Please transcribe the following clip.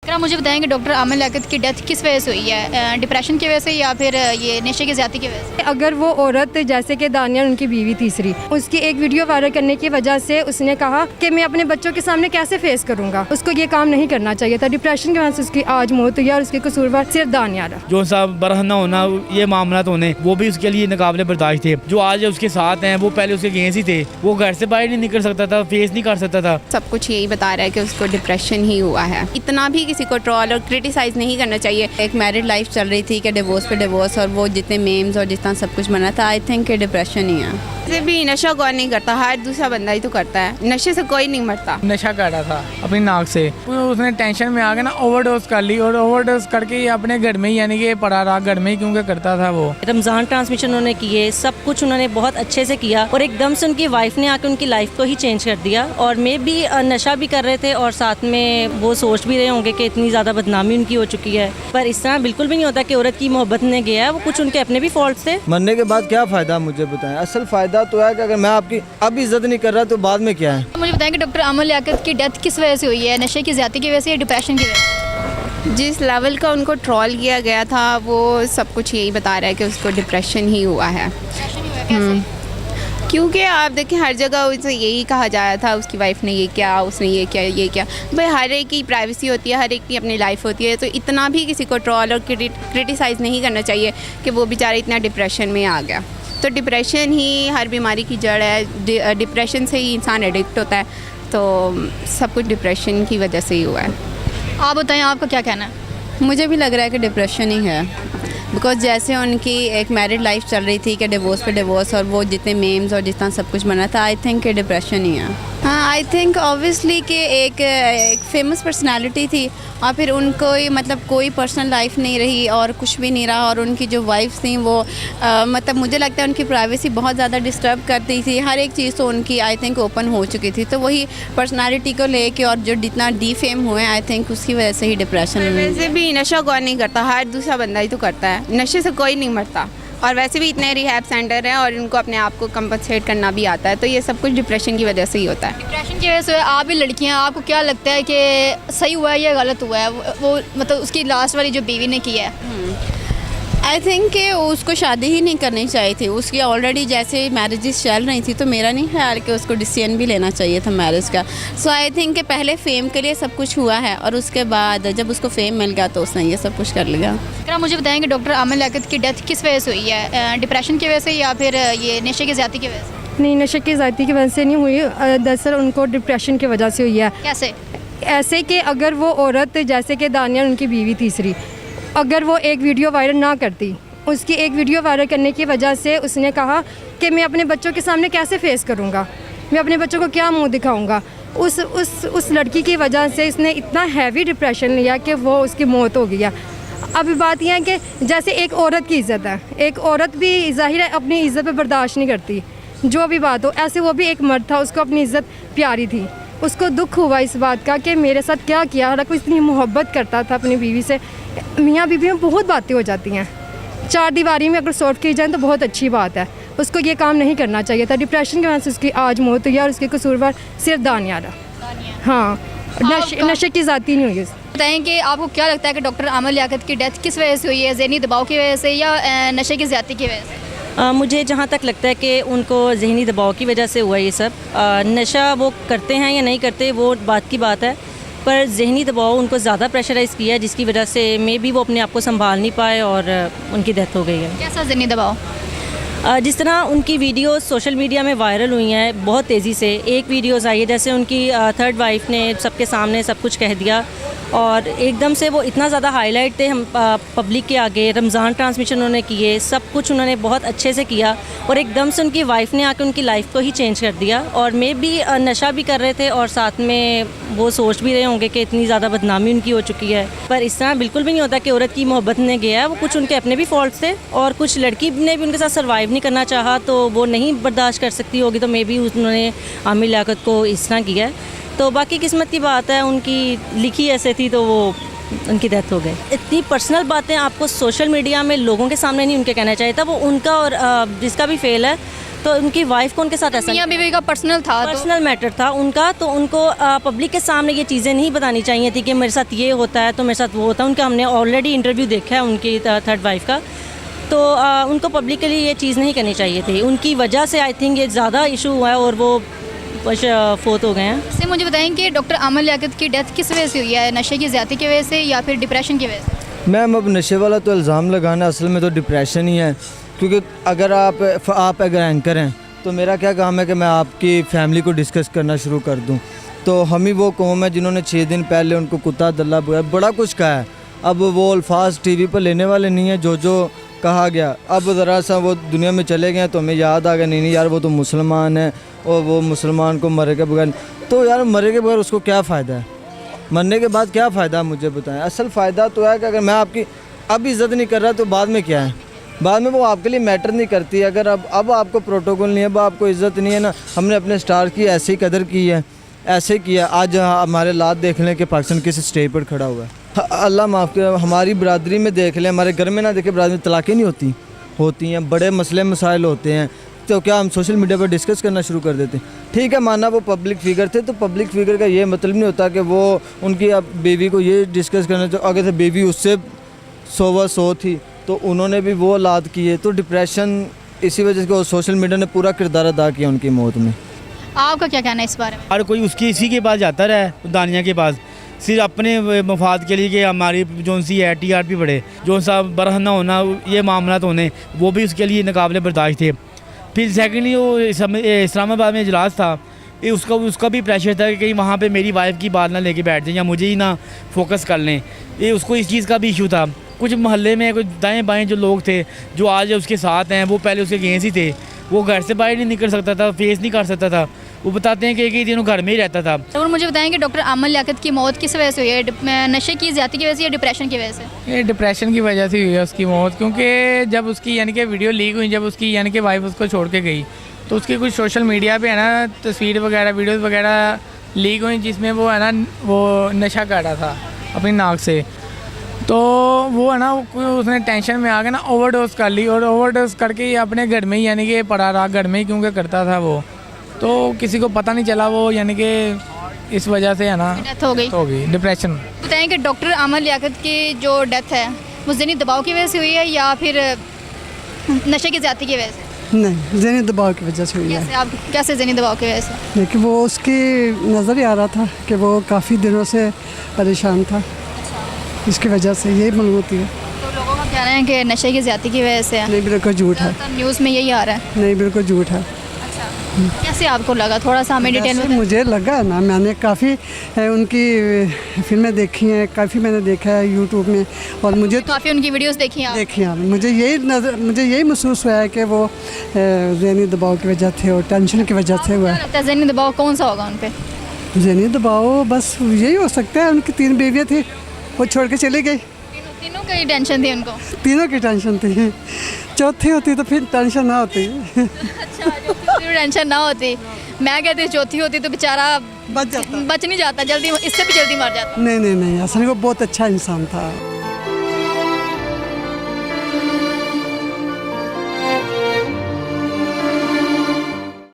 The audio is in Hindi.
क्या आप मुझे बताएंगे डॉक्टर आमिर लियाकत की डेथ किस वजह से हुई है, डिप्रेशन की वजह से या फिर ये नशे की ज़्यादती की वजह से? अगर वो औरत जैसे कि दानिया उनकी बीवी तीसरी, उसकी एक वीडियो वायरल करने की वजह से उसने कहा कि मैं अपने बच्चों के सामने कैसे फेस करूंगा, उसको ये काम नहीं करना चाहिए था। डिप्रेशन की वजह से उसकी आज मौत हुई और उसके कसूरवार सिर्फ दानिया रहा। जो साहब बरह न होना ये मामला तो होने वो भी उसके लिए नाकाबिले बर्दाश्त थे। जो आज उसके साथ हैं वो पहले उसके अगेंस्ट ही थे, वो घर से बाहर नहीं निकल सकता था, फेस नहीं कर सकता था। सब कुछ यही बता रहा है कि उसको डिप्रेशन ही हुआ है। इतना भी किसी को ट्रोल और क्रिटिसाइज़ नहीं करना चाहिए। एक मैरिड लाइफ चल रही थी कि डिवोर्स पे डिवोर्स और वो जितने मेम्स और जितना सब कुछ बना था, आई थिंक डिप्रेशन ही है। वैसे भी नशा कौन नहीं करता, हर दूसरा बंदा ही तो करता है। नशे से कोई नहीं मरता। नशा कर रहा था अपनी नाक से, उसने टेंशन में आके ना ओवरडोज कर ली और ओवरडोज करके ही अपने घर में ही यानी कि पड़ा रहा, घर में ही क्योंकि करता था वो। रमज़ान ट्रांसमिशन उन्होंने किए, सब कुछ उन्होंने बहुत अच्छे से किया और एकदम से उनकी वाइफ ने आके उनकी लाइफ को ही चेंज कर दिया। और मे भी नशा भी कर रहे थे और साथ में वो सोच भी रहे होंगे कि इतनी ज़्यादा बदनामी उनकी हो चुकी है, पर इस तरह बिल्कुल भी नहीं होता कि औरत की मोहब्बत ने गया है, वो कुछ उनके अपने भी फॉल्ट थे। मरने के बाद क्या फ़ायदा मुझे बताएं। असल फ़ायदा तो है कि अगर मैं आपकी अब इज्जत नहीं कर रहा तो बाद में क्या है। मुझे बताएंगे डॉक्टर आमिर लियाकत की डेथ किस वजह से हुई है, नशे की ज़्यादती की वजह से या डिप्रेशन की वजह से? जिस लेवल का उनको ट्रोल किया गया था वो सब कुछ यही बता रहा है कि उसको डिप्रेशन ही हुआ है। क्योंकि आप देखिए हर जगह उसे यही कहा जा रहा था, उसकी वाइफ ने ये किया, उसने ये किया। भाई हर एक की प्राइवेसी होती है, हर एक की अपनी लाइफ होती है, तो इतना भी किसी को ट्रोल और क्रिटिसाइज़ नहीं करना चाहिए कि वो बेचारा इतना डिप्रेशन में आ गया। तो डिप्रेशन ही हर बीमारी की जड़ है, डिप्रेशन से ही इंसान एडिक्ट होता है, तो सब कुछ डिप्रेशन की वजह से ही हुआ है। आप बताएं आपका क्या कहना है? मुझे भी लग रहा है कि डिप्रेशन ही है, बिकॉज जैसे उनकी एक मैरिड लाइफ चल रही थी कि डिवोर्स पे डिवोर्स और वो जितने मेम्स और जितना सब कुछ बना था, आई थिंक डिप्रेशन ही है। हाँ, आई थिंक ऑब्वियसली कि एक फेमस पर्सनालिटी थी और फिर उनको मतलब कोई पर्सनल लाइफ नहीं रही और कुछ भी नहीं रहा, और उनकी जो वाइफ थी वो मतलब मुझे लगता है उनकी प्राइवेसी बहुत ज़्यादा डिस्टर्ब करती थी। हर एक चीज़ तो उनकी आई थिंक ओपन हो चुकी थी, तो वही पर्सनालिटी को लेके और जो जितना डीफेम हुए आई थिंक उसकी वजह से ही डिप्रेशन। वैसे भी नशा कौन नहीं करता, हर दूसरा बंदा ही तो करता है। नशे से कोई नहीं मरता, और वैसे भी इतने रिहैब सेंटर हैं और उनको अपने आप को कंपनसेट करना भी आता है, तो ये सब कुछ डिप्रेशन की वजह से ही होता है। डिप्रेशन की वजह से आप भी लड़कियां, आपको क्या लगता है कि सही हुआ है या गलत हुआ है वो मतलब उसकी लास्ट वाली जो बीवी ने किया है? आई थिंक कि उसको शादी ही नहीं करनी चाहिए थी। उसकी ऑलरेडी जैसे मैरिजेस चल रही थी, तो मेरा नहीं ख्याल कि उसको डिसीजन भी लेना चाहिए था मैरिज का। सो आई थिंक कि पहले फेम के लिए सब कुछ हुआ है और उसके बाद जब उसको फेम मिल गया तो उसने ये सब कुछ कर लिया। क्या आप मुझे बताएंगे डॉक्टर आमिर लियाकत की डेथ किस वजह से हुई है, डिप्रेशन की वजह से या फिर ये नशे की ज़्यादती की वजह से? नहीं, नशे की ज़्यादती की वजह से नहीं हुई, दरअसल उनको डिप्रेशन की वजह से हुई है। कैसे? ऐसे कि अगर वो औरत जैसे कि दानिया उनकी बीवी तीसरी, अगर वो एक वीडियो वायरल ना करती, उसकी एक वीडियो वायरल करने की वजह से उसने कहा कि मैं अपने बच्चों के सामने कैसे फेस करूंगा, मैं अपने बच्चों को क्या मुंह दिखाऊंगा। उस लड़की की वजह से उसने इतना हैवी डिप्रेशन लिया कि वो उसकी मौत हो गई। अभी बात यह है कि जैसे एक औरत की इज़्ज़त है, एक औरत भी ज़ाहिर है अपनी इज़्ज़त पे बर्दाश्त नहीं करती, जो भी बात हो। ऐसे वो भी एक मर्द था, उसको अपनी इज़्ज़त प्यारी थी, उसको दुख हुआ इस बात का कि मेरे साथ क्या किया। हालांकि इतनी मोहब्बत करता था अपनी बीवी से। मियाँ बीवी में बहुत बातें हो जाती हैं, चार दीवारी में अगर सॉल्व की जाए तो बहुत अच्छी बात है। उसको ये काम नहीं करना चाहिए था। डिप्रेशन की वजह से उसकी आज मौत हुई और उसके कसूरवार सिर्फ दानिया रहा। हाँ, नशे की ज़्यादती नहीं हुई। बताएं कि आपको क्या लगता है कि डॉक्टर आमिर लियाकत की डेथ किस वजह से हुई है, ज़हनी दबाव की वजह से या नशे की ज़्यादती की वजह से? मुझे जहाँ तक लगता है कि उनको ज़हनी दबाव की वजह से हुआ ये सब। नशा वो करते हैं या नहीं करते वो बात की बात है, पर ज़हनी दबाव उनको ज़्यादा प्रेशराइज़ किया है, जिसकी वजह से मे भी वो अपने आप को संभाल नहीं पाए और उनकी डेथ हो गई है। कैसा ज़हनी दबाव? जिस तरह उनकी वीडियोस सोशल मीडिया में वायरल हुई हैं बहुत तेज़ी से, एक वीडियोस आई है जैसे उनकी थर्ड वाइफ ने सबके सामने सब कुछ कह दिया और एकदम से वो इतना ज़्यादा हाईलाइट थे हम पब्लिक के आगे। रमज़ान ट्रांसमिशन उन्होंने किए, सब कुछ उन्होंने बहुत अच्छे से किया और एकदम से उनकी वाइफ ने आकर उनकी लाइफ को ही चेंज कर दिया। और मे भी नशा भी कर रहे थे और साथ में वो सोच भी रहे होंगे कि इतनी ज़्यादा बदनामी उनकी हो चुकी है, पर इस तरह बिल्कुल भी नहीं होता कि औरत की मोहब्बत ने गया है। वो कुछ उनके अपने भी फॉल्ट थे और कुछ लड़की ने भी उनके साथ सर्वाइव नहीं करना चाहा, तो वो नहीं बर्दाश्त कर सकती होगी, तो मे भी उन्होंने आमिर लियाकत को इस तरह किया। तो बाकी किस्मत की बात है, उनकी लिखी ऐसे थी तो वो उनकी डेथ हो गई। इतनी पर्सनल बातें आपको सोशल मीडिया में लोगों के सामने नहीं उनके कहना चाहिए था। वो उनका और जिसका भी फेल है तो उनकी वाइफ को उनके साथ ऐसा मियाँ बीवी का पर्सनल था तो पर्सनल मैटर था उनका, तो उनको पब्लिक के सामने ये चीज़ें नहीं बतानी चाहिए थी कि मेरे साथ ये होता है तो मेरे साथ वो होता है। उनका हमने ऑलरेडी इंटरव्यू देखा है उनकी थर्ड वाइफ का, तो उनको पब्लिकली ये चीज़ नहीं करनी चाहिए थी। उनकी वजह से आई थिंक ये ज़्यादा इशू हुआ है और वो फोत हो गए हैं। से मुझे बताएं कि डॉक्टर आमर लियाकत की डेथ किस वजह से हुई है, नशे की ज़्यादती की वजह से या फिर डिप्रेशन की वजह से? मैम अब नशे वाला तो इल्ज़ाम लगाना असल में तो डिप्रेशन ही है, क्योंकि अगर आप अगर एंकर हैं तो मेरा क्या काम है कि मैं आपकी फैमिली को डिस्कस करना शुरू कर दूं। तो हम ही वो कौम है जिन्होंने 6 दिन पहले उनको कुत्ता दल्ला बड़ा कुछ कहा है। अब वो अल्फाज टीवी पर लेने वाले नहीं है जो कहा गया। अब ज़रा सा वो दुनिया में चले गए तो हमें याद आ गया, नहीं यार वो तो मुसलमान है और वो मुसलमान को मरे के बगैर, तो यार मरे के बगैर उसको क्या फ़ायदा है, मरने के बाद क्या फ़ायदा मुझे बताएं। असल फ़ायदा तो है कि अगर मैं आपकी अब इज़्ज़त नहीं कर रहा तो बाद में क्या है, बाद में वो आपके लिए मैटर नहीं करती। अगर अब आपको प्रोटोकॉल नहीं है, अब आपको इज़्ज़त नहीं है ना, हमने अपने स्टार की ऐसे ही कदर की है, ऐसे किया। आज हमारे लात देख लें कि पाकिस्तान किस स्टेज पर खड़ा हुआ है। अल्लाह माफ़ करे, हमारी बरादरी में देख लें, हमारे घर में ना देखे बरादरी में तलाक़ें नहीं होती हैं, बड़े मसले मसाइल होते हैं, तो क्या हम सोशल मीडिया पर डिस्कस करना शुरू कर देते हैं। ठीक है, माना वो पब्लिक फिगर थे, तो पब्लिक फिगर का ये मतलब नहीं होता कि वो उनकी अब बेबी को ये डिस्कस करना, तो अगर से बेबी उससे 100 थी तो उन्होंने भी वो औलाद की है, तो डिप्रेशन इसी वजह से सोशल मीडिया ने पूरा किरदार अदा किया उनकी मौत में। आपका क्या कहना है इस बारे में? हर कोई उसकी इसी के पास जाता रहा, दानिया के पास, सिर्फ अपने मफाद के लिए कि हमारी जो सी है TRP बढ़े, जो सा बरहना होना, ये मामला होने, वो भी उसके लिए नाकाबिले बर्दाश्त थे। फिर सेकेंडली वो इस्लामाबाद में इजलास था, ये उसका भी प्रेशर था कि कहीं वहाँ पे मेरी वाइफ की बात ना लेके बैठ जाएं या मुझे ही ना फोकस कर लें, ये उसको इस चीज़ का भी इशू था। कुछ मोहल्ले में कुछ दाएं बाएं जो लोग थे जो आज उसके साथ हैं, वो पहले उसके अगेंस्ट ही थे, वो घर से बाहर नहीं निकल सकता था, फेस नहीं कर सकता था। वो बताते हैं कि एक दिन घर में ही रहता था। और मुझे बताएं कि डॉक्टर आमर लियाकत की मौत किस वजह से हुई है, नशे की ज़्यादती की वजह से या डिप्रेशन की वजह से? ये डिप्रेशन की वजह से हुई है उसकी मौत, क्योंकि जब उसकी यानी कि वीडियो लीक हुई, जब उसकी यानी कि वाइफ उसको छोड़ के गई, तो उसकी कुछ सोशल मीडिया पे है ना तस्वीर वगैरह वीडियोस वगैरह लीक हुई, जिसमें वो है ना वो नशा कर रहा था अपनी नाक से। तो वो है ना उसने टेंशन में आ गया ना, ओवरडोज कर ली, और ओवरडोज करके ही अपने घर में ही यानी कि पड़ा रहा, घर में ही क्योंकि करता था वो, तो किसी को पता नहीं चला, वो यानी कि इस वजह से है ना डेथ हो गई। डिप्रेशन। बताएं कि डॉक्टर आमर लियाकत की जो डेथ है वो ज़हनी दबाव की वजह से हुई है या फिर नशे की ज़्यादती की वजह से? नहीं, ज़हनी दबाव की वजह से हुई है। कैसे ज़हनी दबाव की वजह से? लेकिन वो उसकी नज़र ही आ रहा था कि वो काफ़ी दिनों से परेशान था, इसकी वजह से यही मालूम होती है। तो लोगों का कहना है कि नशे की ज़्यादती की वजह से है। नहीं, बिल्कुल झूठ है। न्यूज़ में यही आ रहा है। नहीं, बिल्कुल झूठ है। कैसे आपको लगा, थोड़ा सा हमें डिटेल में? मुझे लगा ना, मैंने काफ़ी उनकी फिल्में देखी हैं, काफ़ी मैंने देखा है यूट्यूब में, और मुझे तो काफ़ी उनकी वीडियोस देखी हैं आप? देखी हैं। मुझे यही महसूस हुआ है कि वो ज़हनी दबाव की वजह से और टेंशन की वजह से हुआ है। लगता है ज़हनी दबाव कौन सा होगा उन पे? ज़हनी दबाव बस यही हो सकता है, उनकी 3 बीवियाँ थी, वो छोड़ के चली गई। तीनों की टेंशन थी उनको? तीनों की टेंशन थी, चौथी होती तो फिर टेंशन ना होती। अच्छा, टेंशन ना होती। मैं कहती चौथी होती तो बेचारा बच जाता, बच नहीं जाता, जल्दी, इससे भी जल्दी मर जाता। नहीं, असल में वो बहुत अच्छा इंसान था।